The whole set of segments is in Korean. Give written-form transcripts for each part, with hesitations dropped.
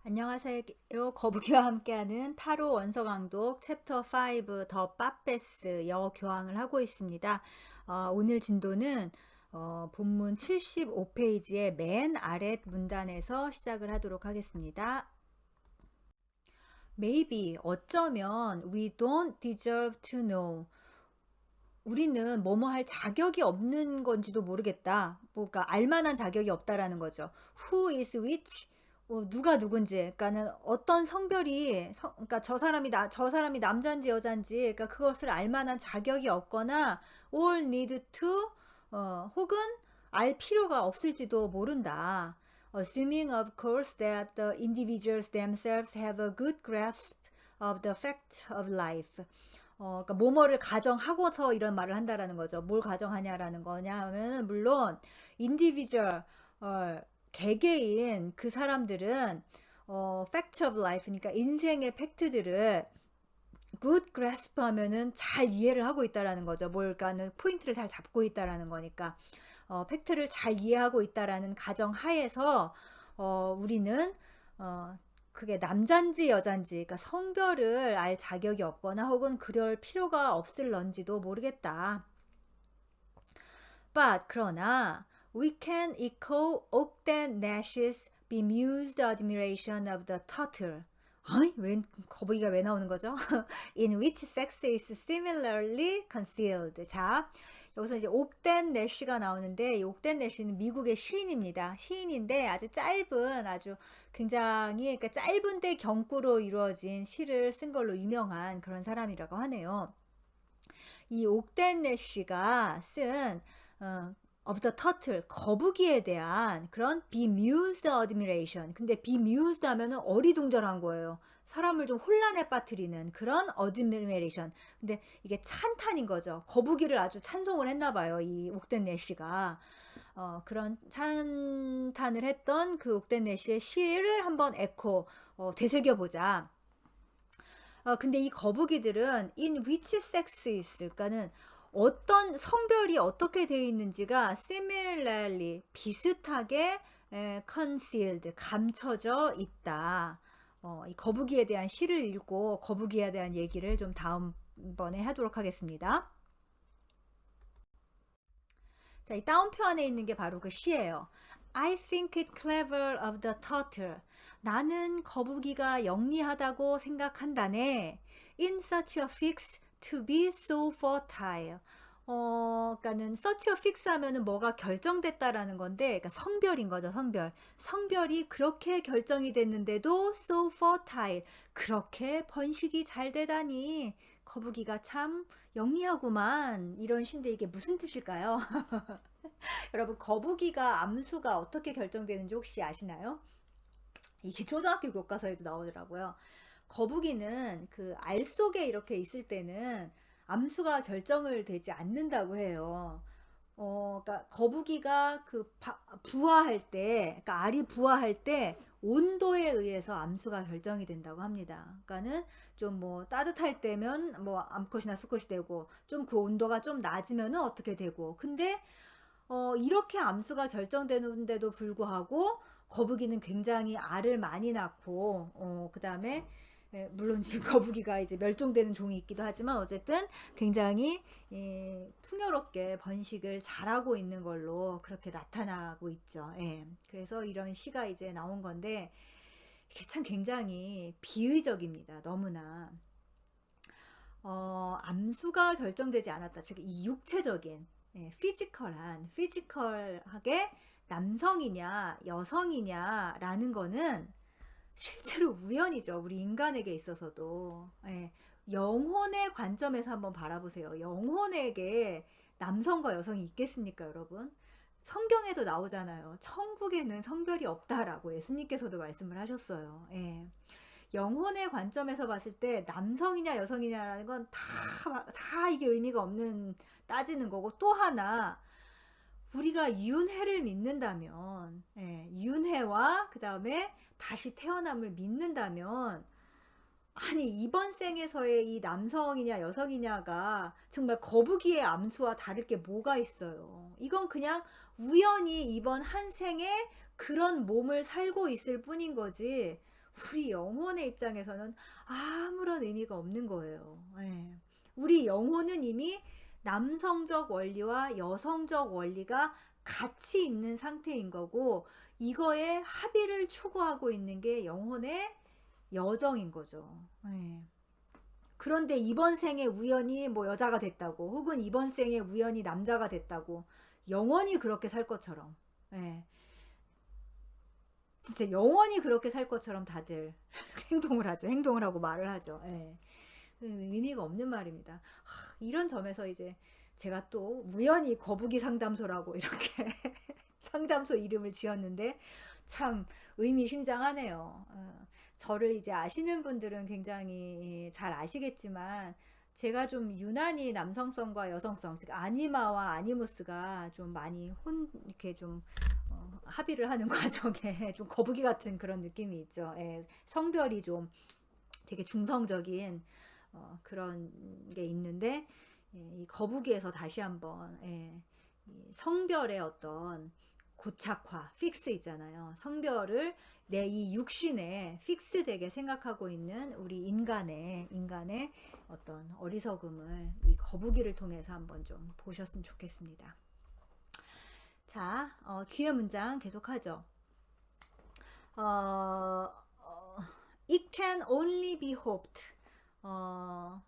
안녕하세요. 거북이와 함께하는 타로 원서 강독 챕터 5 더 파페스 여 교황을 하고 있습니다. 오늘 진도는 본문 75페이지의 맨 아랫 문단에서 시작을 하도록 하겠습니다. Maybe 어쩌면 we don't deserve to know. 우리는 뭐뭐 할 자격이 없는 건지도 모르겠다. 그러니까 알만한 자격이 없다라는 거죠. Who is which? 누가 누군지, 그러니까는 어떤 성별이, 그러니까 저 사람이 남자인지 여자인지, 그러니까 그것을 알만한 자격이 없거나, or need to, 혹은 알 필요가 없을지도 모른다. Assuming of course that the individuals themselves have a good grasp of the fact of life. 그러니까 뭐뭐를 가정하고서 이런 말을 한다라는 거죠. 뭘 가정하냐라는 거냐 하면 물론 individual 개개인 그 사람들은 fact of life 그러니까 인생의 팩트들을 good grasp 하면은 잘 이해를 하고 있다라는 거죠. 뭘까는 포인트를 잘 잡고 있다라는 거니까 팩트를 잘 이해하고 있다라는 가정 하에서 우리는 그게 남잔지 여잔지, 그러니까 성별을 알 자격이 없거나 혹은 그럴 필요가 없을런지도 모르겠다. But 그러나 we can echo Ogden Nash's bemused admiration of the turtle. 왜 거북이가 왜 나오는 거죠? In which sex is similarly concealed. 자, 여기서 이제 옥덴 내쉬가 나오는데 이 옥덴 내쉬는 미국의 시인입니다. 시인인데 아주 짧은 아주 굉장히 그러니까 짧은데 경구로 이루어진 시를 쓴 걸로 유명한 그런 사람이라고 하네요. 이 옥덴 내쉬가 쓴 of the turtle 거북이에 대한 그런 bemused admiration. 근데 bemused 하면은 어리둥절한 거예요. 사람을 좀 혼란에 빠뜨리는 그런 admiration. 근데 이게 찬탄인 거죠. 거북이를 아주 찬송을 했나 봐요. 이 옥덴 내시가. 그런 찬탄을 했던 그 옥덴 내시의 시를 한번 되새겨보자. 근데 이 거북이들은 in which sex is, 그러니까는 어떤 성별이 어떻게 되어 있는지가 similarly 비슷하게 concealed 감춰져 있다. 이 거북이에 대한 시를 읽고 거북이에 대한 얘기를 좀 다음번에 하도록 하겠습니다. 자, 이 따옴표 안에 있는 게 바로 그 시예요. I think it clever of the turtle. 나는 거북이가 영리하다고 생각한다네. In such a fix to be so fertile. 그러니까는 such a fix 하면은 뭐가 결정됐다라는 건데, 그러니까 성별인 거죠, 성별. 성별이 그렇게 결정이 됐는데도 so fertile. 그렇게 번식이 잘 되다니. 거북이가 참 영리하구만. 이런 신데 이게 무슨 뜻일까요? 여러분, 거북이가 암수가 어떻게 결정되는지 혹시 아시나요? 이게 초등학교 교과서에도 나오더라고요. 거북이는 그 알 속에 이렇게 있을 때는 암수가 결정을 되지 않는다고 해요. 그러니까 거북이가 부화할 때, 그러니까 알이 부화할 때 온도에 의해서 암수가 결정이 된다고 합니다. 그러니까는 좀 뭐 따뜻할 때면 뭐 암컷이나 수컷이 되고 좀 그 온도가 좀 낮으면은 어떻게 되고. 근데 이렇게 암수가 결정되는데도 불구하고 거북이는 굉장히 알을 많이 낳고 그 다음에 물론 지금 거북이가 이제 멸종되는 종이 있기도 하지만 어쨌든 굉장히 풍요롭게 번식을 잘하고 있는 걸로 그렇게 나타나고 있죠. 예. 그래서 이런 시가 이제 나온 건데 이게 참 굉장히 비의적입니다. 너무나. 암수가 결정되지 않았다. 즉, 이 육체적인, 피지컬하게 남성이냐, 여성이냐라는 거는 실제로 우연이죠. 우리 인간에게 있어서도. 예, 영혼의 관점에서 한번 바라보세요. 영혼에게 남성과 여성이 있겠습니까, 여러분? 성경에도 나오잖아요. 천국에는 성별이 없다라고 예수님께서도 말씀을 하셨어요. 예. 영혼의 관점에서 봤을 때 남성이냐 여성이냐라는 건 다 이게 의미가 없는 따지는 거고 또 하나 우리가 윤회를 믿는다면 윤회와 그 다음에 다시 태어남을 믿는다면 아니 이번 생에서의 이 남성이냐 여성이냐가 정말 거북이의 암수와 다를 게 뭐가 있어요. 이건 그냥 우연히 이번 한 생에 그런 몸을 살고 있을 뿐인 거지 우리 영혼의 입장에서는 아무런 의미가 없는 거예요. 예. 우리 영혼은 이미 남성적 원리와 여성적 원리가 같이 있는 상태인 거고, 이거에 합의를 추구하고 있는 게 영혼의 여정인 거죠. 예. 그런데 이번 생에 우연히 뭐 여자가 됐다고, 혹은 이번 생에 우연히 남자가 됐다고, 영원히 그렇게 살 것처럼, 예. 진짜 영원히 그렇게 살 것처럼 다들 행동을 하죠. 행동을 하고 말을 하죠. 예. 의미가 없는 말입니다. 이런 점에서 이제 제가 또 우연히 거북이 상담소라고 이렇게 상담소 이름을 지었는데 참 의미심장하네요. 저를 이제 아시는 분들은 굉장히 잘 아시겠지만, 제가 좀 유난히 남성성과 여성성, 즉 아니마와 아니무스가 좀 많이 이렇게 좀 합의를 하는 과정에 좀 거북이 같은 그런 느낌이 있죠. 예, 성별이 좀 되게 중성적인 그런 게 있는데, 예, 이 거북이에서 다시 한번, 예, 이 성별의 어떤 고착화, 픽스 있잖아요. 성별을 내 이 육신에 픽스되게 생각하고 있는 우리 인간의 어떤 어리석음을 이 거북이를 통해서 한번 좀 보셨으면 좋겠습니다. 자, 뒤에 문장 계속하죠. It can only be hoped.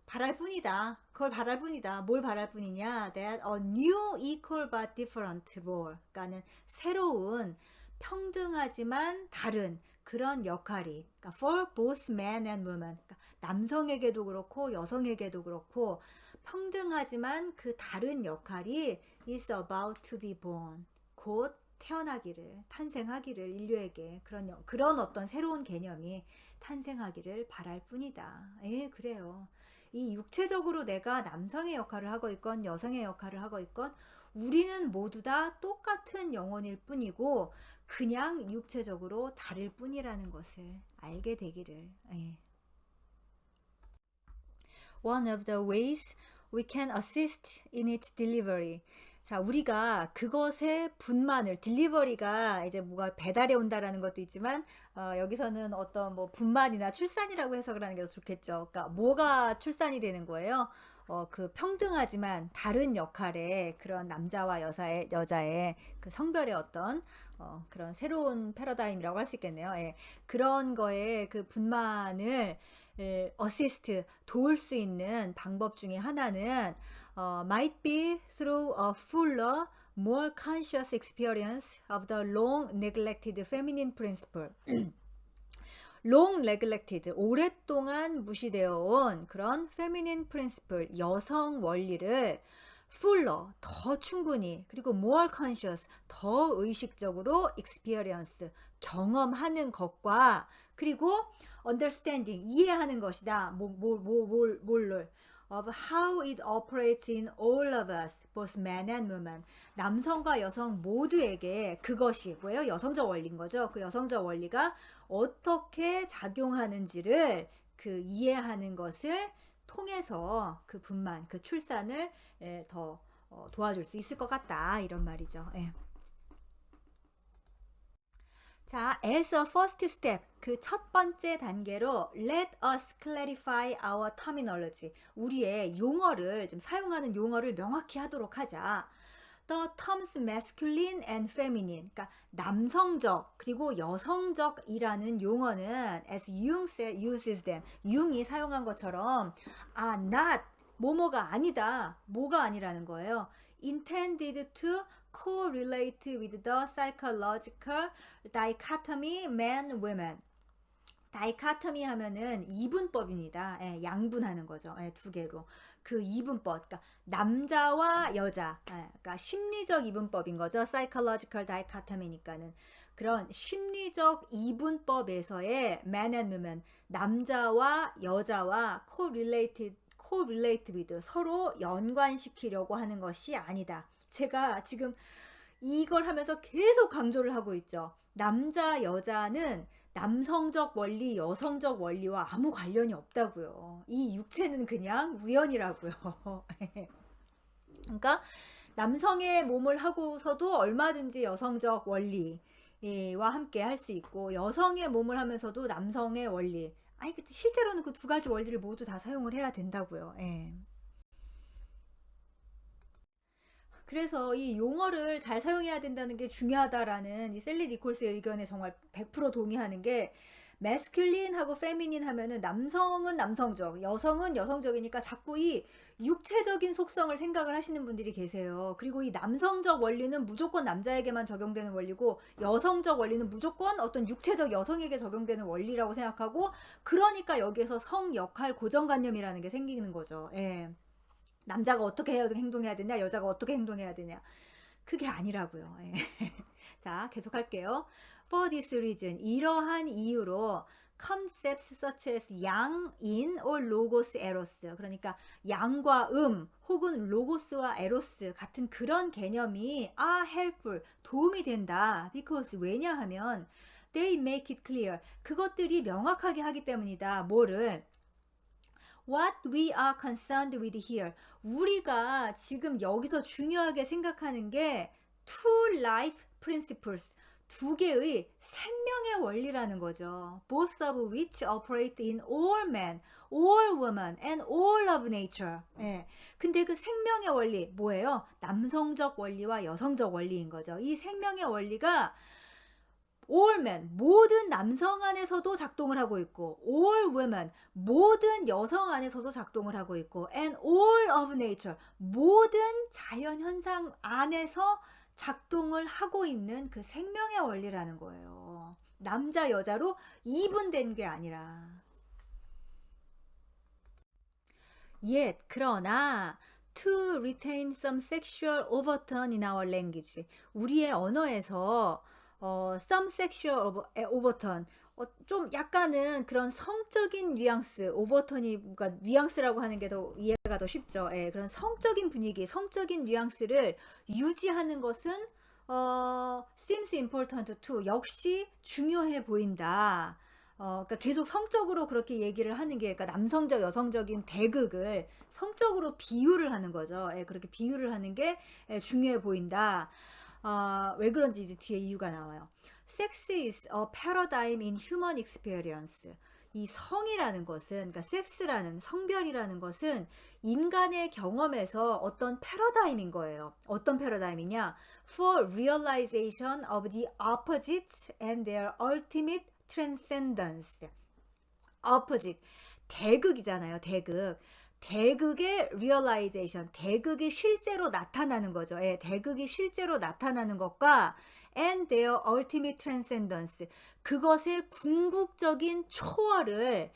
바랄 뿐이다. 그걸 바랄 뿐이다. 뭘 바랄 뿐이냐? That a new equal but different role. 그러니까는 새로운 평등하지만 다른 그런 역할이, 그러니까 for both men and women. 그러니까 남성에게도 그렇고 여성에게도 그렇고 평등하지만 그 다른 역할이 is about to be born. 곧 태어나기를, 탄생하기를, 인류에게 그런 어떤 새로운 개념이 탄생하기를 바랄 뿐이다. 예, 그래요. 이 육체적으로 내가 남성의 역할을 하고 있건 여성의 역할을 하고 있건 우리는 모두 다 똑같은 영혼일 뿐이고 그냥 육체적으로 다를 뿐이라는 것을 알게 되기를. 예. One of the ways we can assist in its delivery. 자, 우리가 그것의 분만을, 딜리버리가 이제 뭐가 배달해 온다라는 것도 있지만, 여기서는 어떤 뭐 분만이나 출산이라고 해석을 하는 게 더 좋겠죠. 그러니까 뭐가 출산이 되는 거예요? 그 평등하지만 다른 역할의 그런 남자와 여자의 그 성별의 어떤 그런 새로운 패러다임이라고 할 수 있겠네요. 예. 그런 거에 그 분만을 어시스트, 도울 수 있는 방법 중에 하나는 might be through a fuller, more conscious experience of the long neglected feminine principle. long neglected, 오랫동안 무시되어 온 그런 feminine principle, 여성 원리를 fuller, 더 충분히, 그리고 more conscious, 더 의식적으로 experience, 경험하는 것과, 그리고 understanding, 이해하는 것이다. 뭘 of how it operates in all of us, both men and women. 남성과 여성 모두에게 그것이 뭐예요? 여성적 원리인 거죠. 그 여성적 원리가 어떻게 작용하는지를 그 이해하는 것을 통해서 그 분만, 그 출산을 더 도와줄 수 있을 것 같다. 이런 말이죠. 예. 자, as a first step, 그 첫 번째 단계로 let us clarify our terminology. 우리의 용어를, 지금 사용하는 용어를 명확히 하도록 하자. The terms masculine and feminine, 그러니까 남성적 그리고 여성적이라는 용어는 as Jung uses them, 융이 사용한 것처럼 not 뭐뭐가 아니다, 뭐가 아니라는 거예요. intended to correlate with the psychological dichotomy man-women. 다이카토미 하면은 이분법입니다. 예, 양분하는 거죠. 예, 두 개로. 그 이분법, 그러니까 남자와 여자, 예, 그러니까 심리적 이분법인 거죠. psychological dichotomy니까는 그런 심리적 이분법에서의 man and woman, 남자와 여자와 correlate with, 서로 연관시키려고 하는 것이 아니다. 제가 지금 이걸 하면서 계속 강조를 하고 있죠. 남자, 여자는 남성적 원리, 여성적 원리와 아무 관련이 없다고요. 이 육체는 그냥 우연이라고요. 그러니까 남성의 몸을 하고서도 얼마든지 여성적 원리, 와 함께 할 수 있고 여성의 몸을 하면서도 남성의 원리. 아니 실제로는 그 두 가지 원리를 모두 다 사용을 해야 된다고요. 예. 그래서 이 용어를 잘 사용해야 된다는 게 중요하다라는 이 셀리 니콜스의 의견에 정말 100% 동의하는 게 매스큘린하고 페미닌 하면은 남성은 남성적, 여성은 여성적이니까 자꾸 이 육체적인 속성을 생각을 하시는 분들이 계세요. 그리고 이 남성적 원리는 무조건 남자에게만 적용되는 원리고 여성적 원리는 무조건 어떤 육체적 여성에게 적용되는 원리라고 생각하고 그러니까 여기에서 성 역할 고정관념이라는 게 생기는 거죠. 예. 남자가 어떻게 행동해야 되냐, 여자가 어떻게 행동해야 되냐. 그게 아니라고요. 예. 자, 계속할게요. For this reason, 이러한 이유로 concepts such as yang, in, or logos, eros. 그러니까 양과 혹은 로고스와 에로스 같은 그런 개념이 are helpful, 도움이 된다. Because 왜냐하면 they make it clear. 그것들이 명확하게 하기 때문이다. 뭐를? What we are concerned with here. 우리가 지금 여기서 중요하게 생각하는 게 two life principles. 두 개의 생명의 원리라는 거죠. Both of which operate in all men, all women, and all of nature. 예. 근데 그 생명의 원리 뭐예요? 남성적 원리와 여성적 원리인 거죠. 이 생명의 원리가 all men, 모든 남성 안에서도 작동을 하고 있고 all women, 모든 여성 안에서도 작동을 하고 있고 and all of nature, 모든 자연 현상 안에서 작동을 하고 있는 그 생명의 원리라는 거예요. 남자 여자로 이분된 게 아니라. Yet, 그러나 to retain some sexual overtone in our language. 우리의 언어에서 some sexual overtone, 좀 약간은 그런 성적인 뉘앙스, 오버톤이 그러니까 뉘앙스라고 하는 게 더 이해가 더 쉽죠. 예, 그런 성적인 분위기, 성적인 뉘앙스를 유지하는 것은 seems important to, 역시 중요해 보인다. 그러니까 계속 성적으로 그렇게 얘기를 하는 게, 그러니까 남성적, 여성적인 대극을 성적으로 비유를 하는 거죠. 예, 그렇게 비유를 하는 게 중요해 보인다. 왜 그런지 이제 뒤에 이유가 나와요. Sex is a paradigm in human experience. 이 성이라는 것은, 그러니까 섹스라는, 성별이라는 것은 인간의 경험에서 어떤 패러다임인 거예요. 어떤 패러다임이냐? For realization of the opposites and their ultimate transcendence. opposite, 대극이잖아요. 대극. 대극의 realization, 대극이 실제로 나타나는 거죠. 예, 대극이 실제로 나타나는 것과 and their ultimate transcendence, 그것의 궁극적인 초월을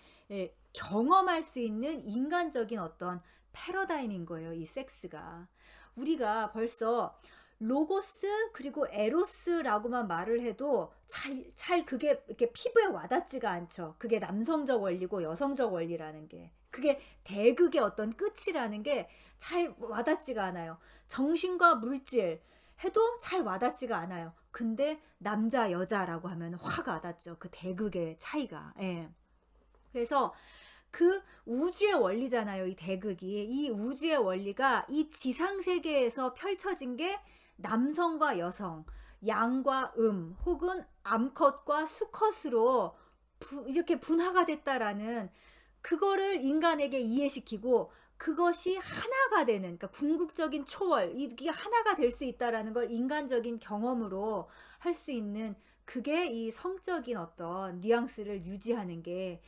경험할 수 있는 인간적인 어떤 패러다임인 거예요. 이 섹스가. 우리가 벌써 로고스 그리고 에로스라고만 말을 해도 잘 그게 이렇게 피부에 와닿지가 않죠. 그게 남성적 원리고 여성적 원리라는 게. 그게 대극의 어떤 끝이라는 게 잘 와닿지가 않아요. 정신과 물질 해도 잘 와닿지가 않아요. 근데 남자 여자라고 하면 확 와닿죠. 그 대극의 차이가. 예. 그래서 그 우주의 원리잖아요. 이 대극이. 이 우주의 원리가 이 지상 세계에서 펼쳐진 게 남성과 여성, 양과 혹은 암컷과 수컷으로 이렇게 분화가 됐다라는 그거를 인간에게 이해시키고 그것이 하나가 되는, 그러니까 궁극적인 초월, 이게 하나가 될 수 있다라는 걸 인간적인 경험으로 할 수 있는, 그게 이 성적인 어떤 뉘앙스를 유지하는 게,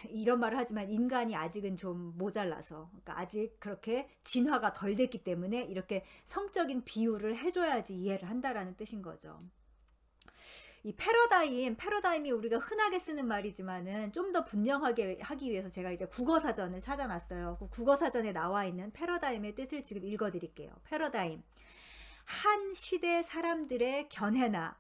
이런 말을 하지만 인간이 아직은 좀 모자라서, 그러니까 아직 그렇게 진화가 덜 됐기 때문에 이렇게 성적인 비유를 해줘야지 이해를 한다라는 뜻인 거죠. 이 패러다임이 우리가 흔하게 쓰는 말이지만은 좀 더 분명하게 하기 위해서 제가 이제 국어사전을 찾아놨어요. 그 국어사전에 나와 있는 패러다임의 뜻을 지금 읽어드릴게요. 패러다임, 한 시대 사람들의 견해나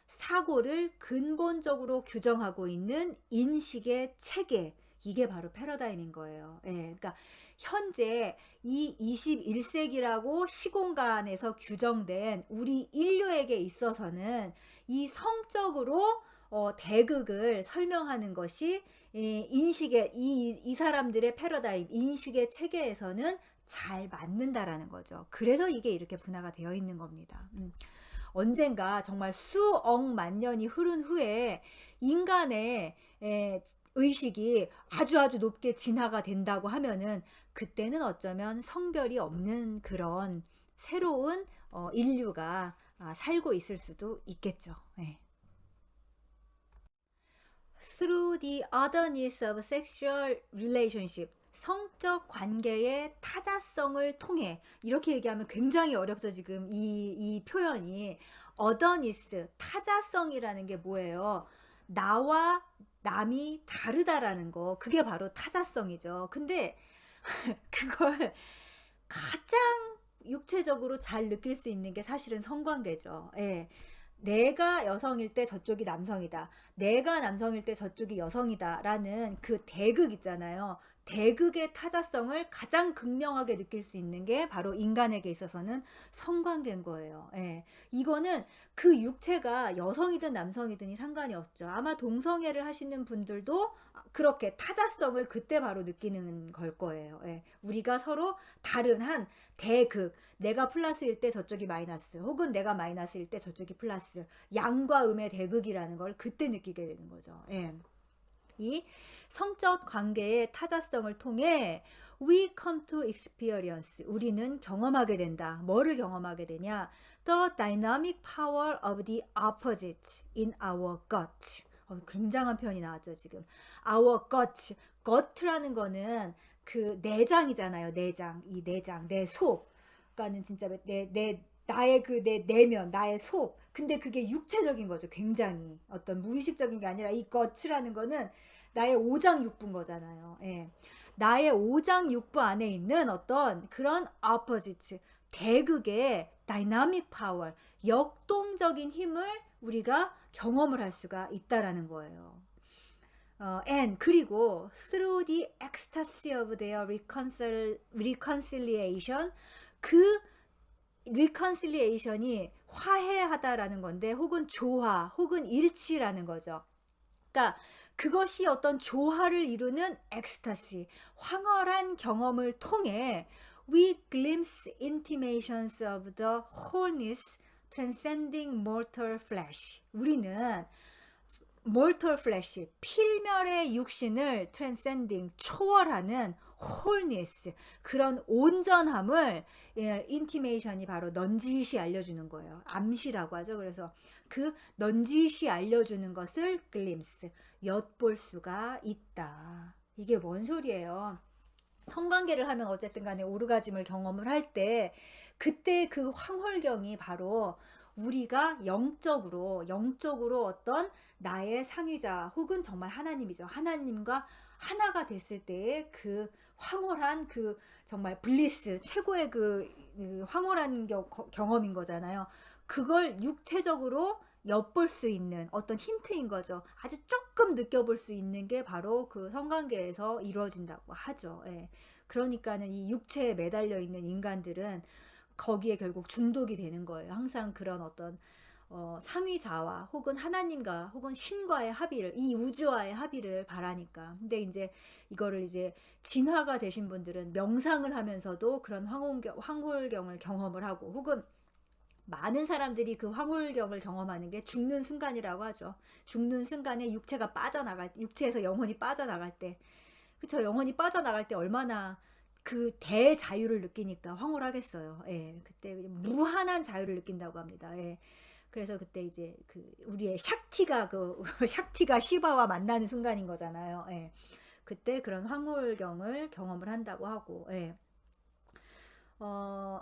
사고를 근본적으로 규정하고 있는 인식의 체계, 이게 바로 패러다임인 거예요. 예, 그러니까 현재 이 21세기라고 시공간에서 규정된 우리 인류에게 있어서는 이 성적으로 대극을 설명하는 것이 인식의 이 사람들의 패러다임, 인식의 체계에서는 잘 맞는다라는 거죠. 그래서 이게 이렇게 분화가 되어 있는 겁니다. 언젠가 정말 수억만 년이 흐른 후에 인간의 의식이 아주 높게 진화가 된다고 하면은 그때는 어쩌면 성별이 없는 그런 새로운 인류가 살고 있을 수도 있겠죠. 예. Through the otherness of sexual relationship, 성적 관계의 타자성을 통해, 이렇게 얘기하면 굉장히 어렵죠. 지금 이 표현이 otherness, 타자성이라는 게 뭐예요? 나와 남이 다르다라는 거, 그게 바로 타자성이죠. 근데 그걸 가장 육체적으로 잘 느낄 수 있는 게 사실은 성관계죠. 예. 내가 여성일 때 저쪽이 남성이다. 내가 남성일 때 저쪽이 여성이다. 라는 그 대극 있잖아요. 대극의 타자성을 가장 극명하게 느낄 수 있는 게 바로 인간에게 있어서는 성관계인 거예요. 예. 이거는 그 육체가 여성이든 남성이든이 상관이 없죠. 아마 동성애를 하시는 분들도 그렇게 타자성을 그때 바로 느끼는 걸 거예요. 예. 우리가 서로 다른 한 대극, 내가 플러스일 때 저쪽이 마이너스, 혹은 내가 마이너스일 때 저쪽이 플러스, 양과 음의 대극이라는 걸 그때 느끼게 되는 거죠. 예. 이 성적 관계의 타자성을 통해 we come to experience, 우리는 경험하게 된다. 뭐를 경험하게 되냐? The dynamic power of the opposite in our gut. 굉장한 표현이 나왔죠 지금. Our gut. gut라는 거는 그 내장이잖아요. 내장. 이 내장, 내 속. 그러니까는 진짜 나의 그 내 내면, 나의 속. 근데 그게 육체적인 거죠. 굉장히 어떤 무의식적인 게 아니라 이 gut라는 거는 나의 오장육부인 거잖아요. 예. 나의 오장육부 안에 있는 어떤 그런 opposite, 대극의 dynamic power, 역동적인 힘을 우리가 경험을 할 수가 있다라는 거예요. and 그리고 through the ecstasy of their reconciliation, 그 reconciliation이 화해하다라는 건데, 혹은 조화, 혹은 일치라는 거죠. 그러니까 그것이 어떤 조화를 이루는 엑스타시, 황홀한 경험을 통해 we glimpse intimations of the wholeness transcending mortal flesh. 우리는 mortal flesh, 필멸의 육신을 transcending, 초월하는 wholeness, 그런 온전함을 인티메이션이 바로 넌지시 알려주는 거예요. 암시라고 하죠. 그래서 그 넌지시 알려주는 것을 glimpse, 엿볼 수가 있다. 이게 뭔 소리예요? 성관계를 하면 어쨌든 간에 오르가즘을 경험을 할 때 그때 그 황홀경이 바로 우리가 영적으로 어떤 나의 상위자 혹은 정말 하나님이죠. 하나님과 하나가 됐을 때의 그 황홀한 그 정말 블리스, 최고의 그 황홀한 경험인 거잖아요. 그걸 육체적으로 엿볼 수 있는 어떤 힌트인 거죠. 아주 조금 느껴볼 수 있는 게 바로 그 성관계에서 이루어진다고 하죠. 예. 그러니까는 이 육체에 매달려 있는 인간들은 거기에 결국 중독이 되는 거예요. 항상 그런 어떤 상위자와 혹은 하나님과 혹은 신과의 합의를, 이 우주와의 합의를 바라니까. 근데 이제 이거를 이제 진화가 되신 분들은 명상을 하면서도 그런 황홀경을 경험을 하고, 혹은 많은 사람들이 그 황홀경을 경험하는 게 죽는 순간이라고 하죠. 죽는 순간에 육체에서 영혼이 빠져나갈 때, 그쵸? 영혼이 빠져나갈 때 얼마나 그 대자유를 느끼니까 황홀하겠어요. 예, 그때 무한한 자유를 느낀다고 합니다. 예. 그래서 그때 이제 그 우리의 샥티가 샥티가 시바와 만나는 순간인 거잖아요. 예. 그때 그런 황홀경을 경험을 한다고 하고, 예.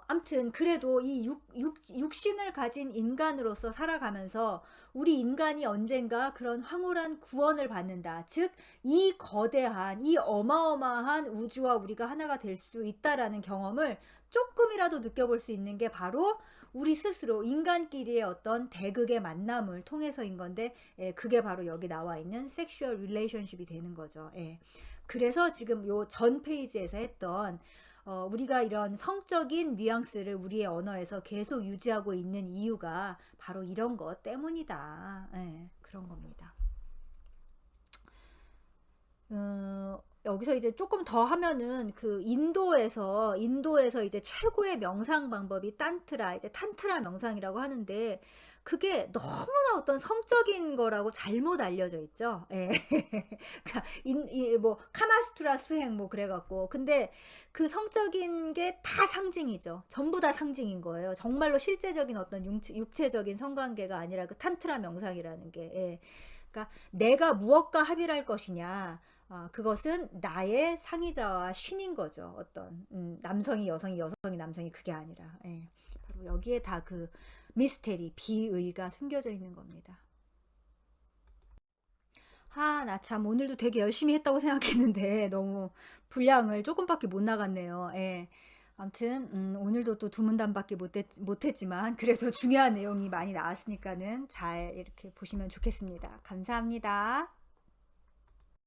암튼 그래도 이 육신을 가진 인간으로서 살아가면서 우리 인간이 언젠가 그런 황홀한 구원을 받는다. 즉, 이 거대한, 이 어마어마한 우주와 우리가 하나가 될 수 있다라는 경험을 조금이라도 느껴볼 수 있는 게 바로 우리 스스로 인간끼리의 어떤 대극의 만남을 통해서인 건데, 그게 바로 여기 나와 있는 섹슈얼 릴레이션십이 되는 거죠. 그래서 지금 요 전 페이지에서 했던 우리가 이런 성적인 뉘앙스를 우리의 언어에서 계속 유지하고 있는 이유가 바로 이런 것 때문이다. 그런 겁니다. 여기서 이제 조금 더 하면은 그 인도에서 이제 최고의 명상 방법이 이제 탄트라 명상이라고 하는데, 그게 너무나 어떤 성적인 거라고 잘못 알려져 있죠. 예. 그러니까 이 뭐 카마수트라 수행 뭐 그래 갖고 근데 그 성적인 게 다 상징이죠. 전부 다 상징인 거예요. 정말로 실제적인 어떤 육체적인 성관계가 아니라 그 탄트라 명상이라는 게. 예. 그러니까 내가 무엇과 합의를 할 것이냐. 그것은 나의 상의자와 신인 거죠. 어떤 남성이 여성이 여성이 남성이 그게 아니라. 예. 바로 여기에 다 그 미스테리, 비의가 숨겨져 있는 겁니다. 나 참 오늘도 되게 열심히 했다고 생각했는데 너무 분량을 조금밖에 못 나갔네요. 예. 아무튼 오늘도 또 두 문단밖에 못했지만 그래도 중요한 내용이 많이 나왔으니까는 잘 이렇게 보시면 좋겠습니다. 감사합니다.